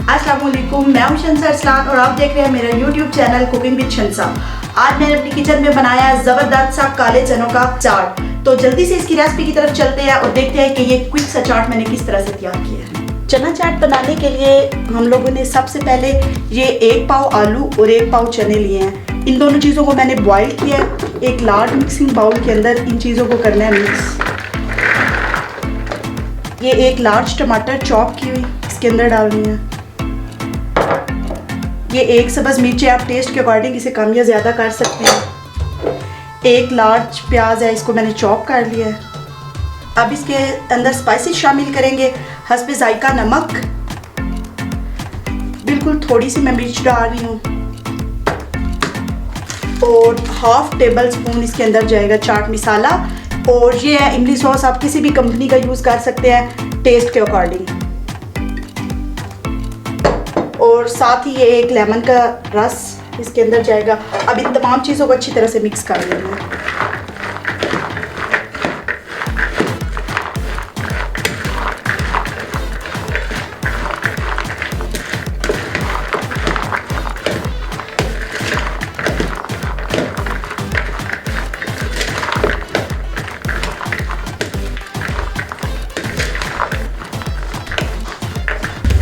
अस्सलाम वालेकुम, मैं हूं शंसा अरसलान और आप देख रहे हैं मेरा यूट्यूब चैनल कुकिंग विद शंसा। आज मैंने अपनी किचन में बनाया है ज़बरदस्त सा काले चनों का चाट। तो जल्दी से इसकी रेसिपी की तरफ चलते हैं और देखते हैं कि ये क्विक सा चाट मैंने किस तरह से तैयार किया है। चना चाट बनाने के लिए हम लोगों ने सबसे पहले ये 1 पाव आलू और 1 पाव चने लिए हैं। इन दोनों चीज़ों को मैंने बॉईल किया है। एक लार्ज मिक्सिंग बाउल के अंदर इन चीज़ों को करना है मिक्स। ये एक लार्ज टमाटर चॉप की हुई इसके अंदर डालनी है। ये 1 सब्ज़ मिर्ची, आप टेस्ट के अकॉर्डिंग इसे कम या ज़्यादा कर सकते हैं। 1 लार्ज प्याज है, इसको मैंने चॉप कर लिया है। अब इसके अंदर स्पाइसेस शामिल करेंगे। हस्बे जायका नमक, बिल्कुल थोड़ी सी मैं मिर्च डाल रही हूँ और 1/2 टेबल स्पून इसके अंदर जाएगा चाट मसाला। और ये है इमली सॉस, आप किसी भी कंपनी का यूज़ कर सकते हैं टेस्ट के अकॉर्डिंग। और साथ ही ये 1 लेमन का रस इसके अंदर जाएगा। अब इन तमाम चीज़ों को अच्छी तरह से मिक्स कर लेंगे।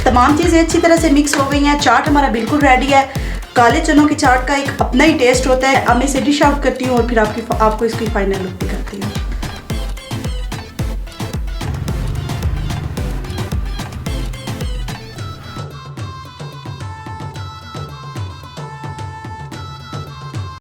तमाम चीज़ें अच्छी तरह से मिक्स हो गई हैं। चाट हमारा बिल्कुल रेडी है। काले चनों की चाट का एक अपना ही टेस्ट होता है। अब मैं इसे डिश आउट करती हूँ और फिर आपको इसकी फाइनल लुक दिखाती हूँ।